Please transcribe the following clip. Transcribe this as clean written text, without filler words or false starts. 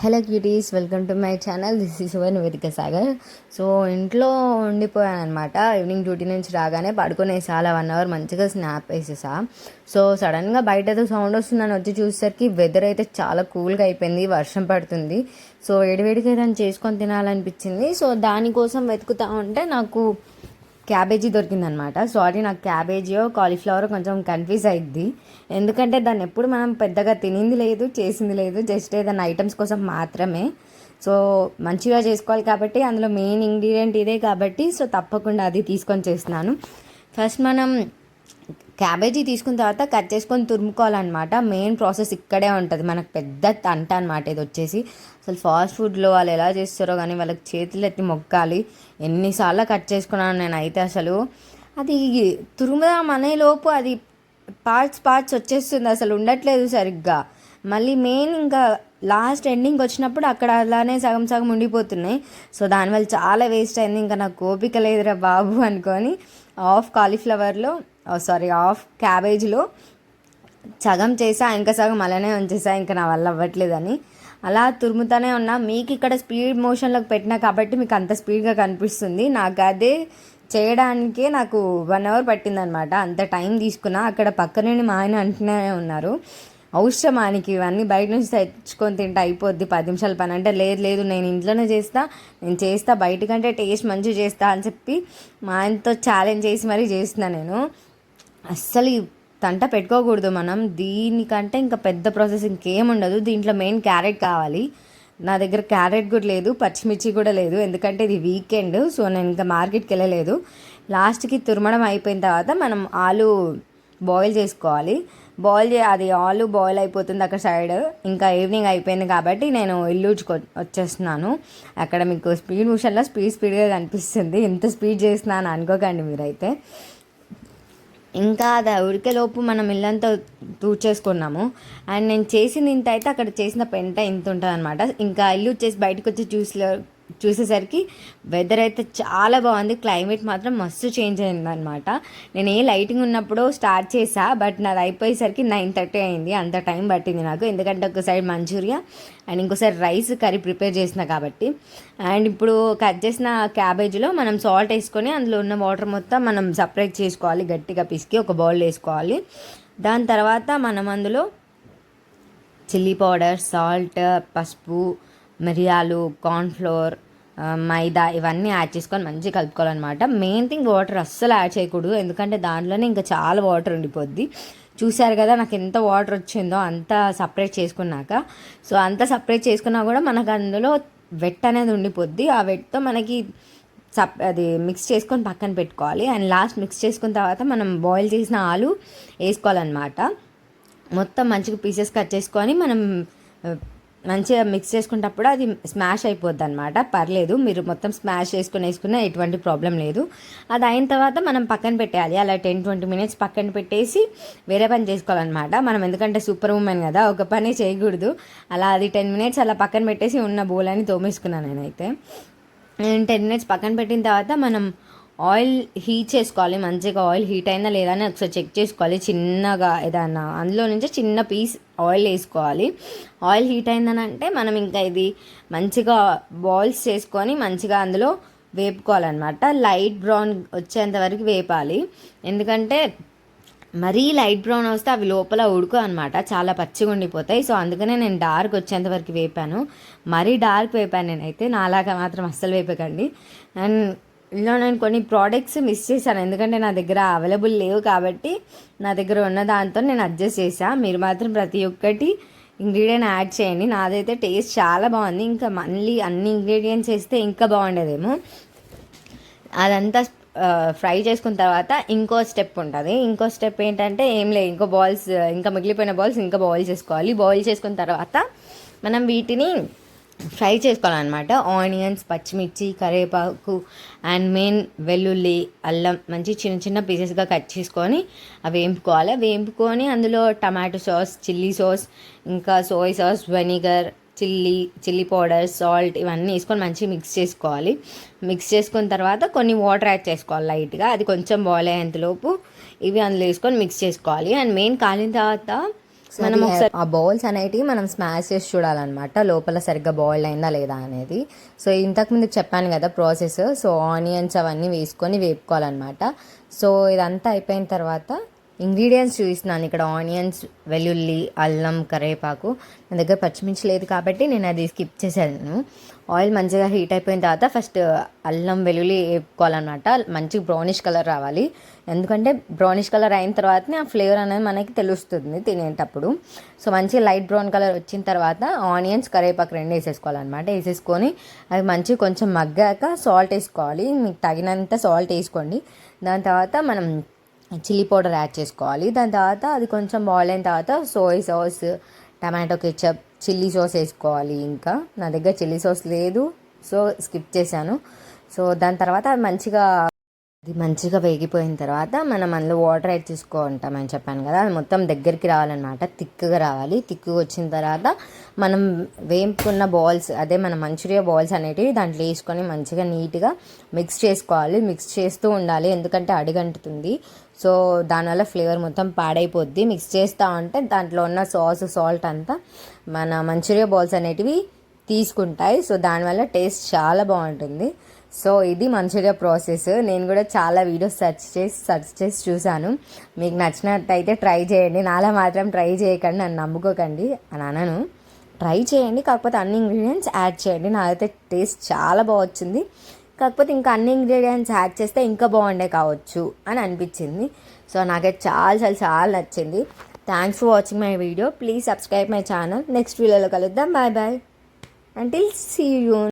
Hello cuties, welcome to my channel. This is your నివేదిక Sagar. So ఇంట్లో ఉండిపోయాను అనమాట. ఈవినింగ్ డ్యూటీ నుంచి రాగానే పడుకునేసా, అలా 1 అవర్ మంచిగా స్నాప్ వేసేసా. సో సడన్గా బయట ఏదో సౌండ్ వస్తుందని వచ్చి చూసేసరికి వెదర్ అయితే చాలా కూల్గా అయిపోయింది, వర్షం పడుతుంది. సో వేడివేడిగా ఏదైనా చేసుకొని తినాలనిపించింది. సో దానికోసం వెతుకుతా ఉంటే నాకు క్యాబేజీ దొరికిందనమాట. సారీ, నాకు క్యాబేజీయో కాలీఫ్లవర్ కొంచెం కన్ఫ్యూజ్ అయింది. ఎందుకంటే దాన్ని ఎప్పుడు మనం పెద్దగా తినింది లేదు, చేసింది లేదు, జస్ట్ ఏదైనా ఐటమ్స్ కోసం మాత్రమే. సో మంచిగా చేసుకోవాలి కాబట్టి అందులో మెయిన్ ఇంగ్రీడియంట్ ఇదే కాబట్టి సో తప్పకుండా అది తీసుకొని చేస్తున్నాను. ఫస్ట్ మనం క్యాబేజీ తీసుకున్న తర్వాత కట్ చేసుకొని తురుముకోవాలన్నమాట. మెయిన్ ప్రాసెస్ ఇక్కడే ఉంటుంది, మనకు పెద్ద తంట అనమాట ఇది వచ్చేసి. అసలు ఫాస్ట్ ఫుడ్లో వాళ్ళు ఎలా చేస్తారో కానీ వాళ్ళకి చేతులు ఎత్తి మొక్కాలి. ఎన్నిసార్లు కట్ చేసుకున్నాను నేనైతే. అసలు అది తురుముదాం అనే లోపు అది పార్ట్స్ వచ్చేస్తుంది, అసలు ఉండట్లేదు సరిగ్గా. మళ్ళీ మెయిన్ ఇంకా లాస్ట్ ఎండింగ్ వచ్చినప్పుడు అక్కడ అలానే సగం సగం ఉండిపోతున్నాయి. సో దానివల్ల చాలా వేస్ట్ అయింది. ఇంకా నాకు ఓపిక లేదురా బాబు అనుకొని హాఫ్ క్యాబేజ్లో సగం చేసా, ఇంకా సగం అలానే ఉంచేసా. ఇంకా నా వల్ల అవ్వట్లేదని అలా తురుముతానే ఉన్నా. మీకు ఇక్కడ స్పీడ్ మోషన్లోకి పెట్టినా కాబట్టి మీకు అంత స్పీడ్గా కనిపిస్తుంది. నాకు అదే చేయడానికే నాకు 1 అవర్ పట్టిందనమాట. అంత టైం తీసుకున్నా. అక్కడ పక్క నుండి మా ఆయన అంటూనే ఉన్నారు, అవసరమానికి ఇవన్నీ బయట నుంచి తెచ్చుకొని తింటే అయిపోద్ది 10 నిమిషాల పని అంటే. లేదు నేను ఇంట్లోనే నేను చేస్తా బయటకంటే టేస్ట్ మంచిగా చేస్తా అని చెప్పి మా ఆయనతో ఛాలెంజ్ చేసి మరీ చేస్తున్నా నేను. అస్సలు తంట పెట్టుకోకూడదు మనం. దీనికంటే ఇంకా పెద్ద ప్రాసెస్ ఇంకేముండదు. దీంట్లో మెయిన్ క్యారెట్ కావాలి. నా దగ్గర క్యారెట్ కూడా లేదు, పచ్చిమిర్చి కూడా లేదు, ఎందుకంటే ఇది వీకెండ్. సో నేను ఇంకా మార్కెట్కి వెళ్ళలేదు. లాస్ట్కి తురమడం అయిపోయిన తర్వాత మనం ఆలు బాయిల్ చేసుకోవాలి. అది ఆలు బాయిల్ అయిపోతుంది అక్కడ సైడ్. ఇంకా ఈవినింగ్ అయిపోయింది కాబట్టి నేను ఇల్లు వచ్చేస్తున్నాను. అక్కడ మీకు స్పీడ్ మిషన్లో స్పీడ్గా కనిపిస్తుంది. ఎంత స్పీడ్ చేస్తున్నాను అనుకోకండి మీరైతే. ఇంకా అది ఉడికేలోపు మనం ఇల్లంతా తూడ్చేసుకున్నాము. అండ్ నేను చేసిన ఇంత అయితే అక్కడ చేసిన పెంట ఇంత ఉంటుంది అనమాట. ఇంకా ఇల్లు వచ్చేసి బయటకు వచ్చి చూసేసరికి వెదర్ అయితే చాలా బాగుంది. క్లైమేట్ మాత్రం మస్తు చేంజ్ అయిందనమాట. నేను లైటింగ్ ఉన్నప్పుడు స్టార్ట్ చేసా, బట్ నాది అయిపోయేసరికి 9:30 అయింది. అంత టైం పట్టింది నాకు, ఎందుకంటే ఒక సైడ్ మంచూరియా అండ్ ఇంకోసారి రైస్ కర్రీ ప్రిపేర్ చేసిన కాబట్టి. అండ్ ఇప్పుడు కట్ చేసిన క్యాబేజీలో మనం సాల్ట్ వేసుకొని అందులో ఉన్న వాటర్ మొత్తం మనం సపరేట్ చేసుకోవాలి, గట్టిగా పిసికి ఒక బౌల్ వేసుకోవాలి. దాని తర్వాత మనం అందులో చిల్లీ పౌడర్, సాల్ట్, పసుపు, మిరియాలు, కార్న్ఫ్లోర్, మైదా ఇవన్నీ యాడ్ చేసుకొని మంచిగా కలుపుకోవాలన్నమాట. మెయిన్ థింగ్ వాటర్ అస్సలు యాడ్ చేయకూడదు, ఎందుకంటే దాంట్లోనే ఇంకా చాలా వాటర్ ఉండిపోద్ది. చూసారు కదా నాకు ఎంత వాటర్ వచ్చిందో అంత సపరేట్ చేసుకున్నాక. సో అంత సపరేట్ చేసుకున్నా కూడా మనకు అందులో వెట్ అనేది ఉండిపోద్ది. ఆ వెట్తో మనకి అది మిక్స్ చేసుకొని పక్కన పెట్టుకోవాలి. అండ్ లాస్ట్ మిక్స్ చేసుకున్న తర్వాత మనం బాయిల్ చేసిన ఆలు వేసుకోవాలన్నమాట. మొత్తం మంచిగా పీసెస్ కట్ చేసుకొని మనం మంచిగా మిక్స్ చేసుకునేటప్పుడు అది స్మాష్ అయిపోద్ది అనమాట. పర్లేదు, మీరు మొత్తం స్మాష్ వేసుకున్నా ఎటువంటి ప్రాబ్లం లేదు. అది అయిన తర్వాత మనం పక్కన పెట్టేయాలి. అలా 10-20 మినిట్స్ పక్కన పెట్టేసి వేరే పని చేసుకోవాలన్నమాట. మనం ఎందుకంటే సూపర్ ఉమెన్ కదా, ఒక పని చేయకూడదు. అలా అది 10 మినిట్స్ అలా పక్కన పెట్టేసి ఉన్న బౌలని తోమేసుకున్నాను నేనైతే. 10 మినిట్స్ పక్కన పెట్టిన తర్వాత మనం ఆయిల్ హీట్ చేసుకోవాలి. మంచిగా ఆయిల్ హీట్ అయిందా లేదా అని ఒకసారి చెక్ చేసుకోవాలి. చిన్నగా ఏదన్నా అందులో నుంచి చిన్న పీస్ ఆయిల్ వేసుకోవాలి. ఆయిల్ హీట్ అయిందని అంటే మనం ఇంకా ఇది మంచిగా బాయిల్స్ చేసుకొని మంచిగా అందులో వేపుకోవాలన్నమాట. లైట్ బ్రౌన్ వచ్చేంత వరకు వేపాలి, ఎందుకంటే మరీ లైట్ బ్రౌన్ వస్తే అవి లోపల ఉడుకు అనమాట, చాలా పచ్చిగా ఉండిపోతాయి. సో అందుకనే నేను డార్క్ వచ్చేంత వరకు వేపాను. మరీ డార్క్ వేపాను నేనైతే, నాలాగా మాత్రం అస్సలు వేపకండి. అండ్ ఇలా నేను కొన్ని ప్రోడక్ట్స్ మిస్ చేశాను, ఎందుకంటే నా దగ్గర అవైలబుల్ లేవు కాబట్టి నా దగ్గర ఉన్న దాంతో నేను అడ్జస్ట్ చేశాను. మీరు మాత్రం ప్రతి ఒక్కటి ఇంగ్రీడియంట్ యాడ్ చేయండి. నాదైతే టేస్ట్ చాలా బాగుంది. ఇంకా మళ్ళీ అన్ని ఇంగ్రీడియంట్స్ వేస్తే ఇంకా బాగుండేదేమో. అదంతా ఫ్రై చేసుకున్న తర్వాత ఇంకో స్టెప్ ఉంటుంది. ఇంకో స్టెప్ ఏంటంటే ఏం లేదు, ఇంకా మిగిలిపోయిన బాల్స్ ఇంకా బాయిల్ చేసుకోవాలి. బాయిల్ చేసుకున్న తర్వాత మనం వీటిని ఫ్రై చేసుకోవాలన్నమాట. ఆనియన్స్, పచ్చిమిర్చి, కరివేపాకు అండ్ మెయిన్ వెల్లుల్లి, అల్లం మంచి చిన్న చిన్న పీసెస్గా కట్ చేసుకొని అవి వేంపుకొని అందులో టమాటో సాస్, చిల్లీ సాస్, ఇంకా soya sauce, vinegar, chilli powder, salt ఇవన్నీ వేసుకొని మంచిగా మిక్స్ చేసుకోవాలి. మిక్స్ చేసుకున్న తర్వాత కొన్ని వాటర్ యాడ్ చేసుకోవాలి లైట్గా. అది కొంచెం బాయిల్ అయ్యేంతలోపు ఇవి అందులో వేసుకొని మిక్స్ చేసుకోవాలి. అండ్ మెయిన్ కాలిన తర్వాత మనం ఒకసారి ఆ బౌల్స్ అనేటివి మనం స్మాష్ చేసి చూడాలన్నమాట, లోపల సరిగ్గా బాయిల్డ్ అయిందా లేదా అనేది. సో ఇంతకుముందు చెప్పాను కదా ప్రాసెస్. సో ఆనియన్స్ అవన్నీ వేసుకొని వేపుకోవాలన్నమాట. సో ఇదంతా అయిపోయిన తర్వాత ఇంగ్రీడియంట్స్ చూపిస్తున్నాను ఇక్కడ. ఆనియన్స్, వెల్లుల్లి, అల్లం, కరివేపాకు. నా దగ్గర పచ్చిమిర్చి లేదు కాబట్టి నేను అది స్కిప్ చేశాను. ఆయిల్ మంచిగా హీట్ అయిపోయిన తర్వాత ఫస్ట్ అల్లం, వెల్లుల్లి వేపుకోవాలన్నమాట. మంచి బ్రౌనిష్ కలర్ రావాలి, ఎందుకంటే బ్రౌనిష్ కలర్ అయిన తర్వాతనే ఆ ఫ్లేవర్ అనేది మనకి తెలుస్తుంది తినేటప్పుడు. సో మంచిగా లైట్ బ్రౌన్ కలర్ వచ్చిన తర్వాత ఆనియన్స్, కరివేపాకు రెండు వేసేసుకోవాలన్నమాట. వేసేసుకొని అవి మంచిగా కొంచెం మగ్గాక సాల్ట్ వేసుకోవాలి. మీకు తగినంత సాల్ట్ వేసుకోండి. దాని తర్వాత మనం చిల్లీ పౌడర్ యాడ్ చేసుకోవాలి. దాని తర్వాత అది కొంచెం బాయిల్ అయిన తర్వాత soya sauce, tomato ketchup, chilli sauce వేసుకోవాలి. ఇంకా నా దగ్గర చిల్లీ సాస్ లేదు, సో స్కిప్ చేశాను. సో దాని తర్వాత అది మంచిగా వేగిపోయిన తర్వాత మనం అందులో వాటర్ యాడ్ చేసుకుంటామని చెప్పాను కదా, అది మొత్తం దగ్గరికి రావాలన్నమాట, థిక్గా రావాలి. థిక్గా వచ్చిన తర్వాత మనం వేపుకున్న బాల్స్, అదే మన మంచూరియా బాల్స్ అనేటివి దాంట్లో వేసుకొని మంచిగా నీట్గా మిక్స్ చేసుకోవాలి. మిక్స్ చేస్తూ ఉండాలి, ఎందుకంటే అడుగంటుతుంది. సో దానివల్ల ఫ్లేవర్ మొత్తం పాడైపోద్ది. మిక్స్ చేస్తూ ఉంటే దాంట్లో ఉన్న సాస్, సాల్ట్ అంతా మన మంచూరియా బాల్స్ అనేటివి తీసుకుంటాయి. సో దానివల్ల టేస్ట్ చాలా బాగుంటుంది. సో ఇది మంచూరియా ప్రాసెస్. నేను కూడా చాలా వీడియోస్ సెర్చ్ చేసి చూశాను. మీకు నచ్చినట్టయితే ట్రై చేయండి. నాలా మాత్రం ట్రై చేయకండి, నన్ను నమ్ముకోకండి అని అనను. ట్రై చేయండి, కాకపోతే అన్ని ఇంగ్రీడియంట్స్ యాడ్ చేయండి. నాకైతే టేస్ట్ చాలా బాగా వచ్చింది. కాకపోతే ఇంకా అన్ని ఇంగ్రీడియంట్స్ యాడ్ చేస్తే ఇంకా బాగుండే కావచ్చు అని అనిపించింది. సో నాకైతే చాలా నచ్చింది. Thanks for watching my video. Please subscribe my channel. Next వీడియోలో కలుద్దాం. Bye bye. Until see you.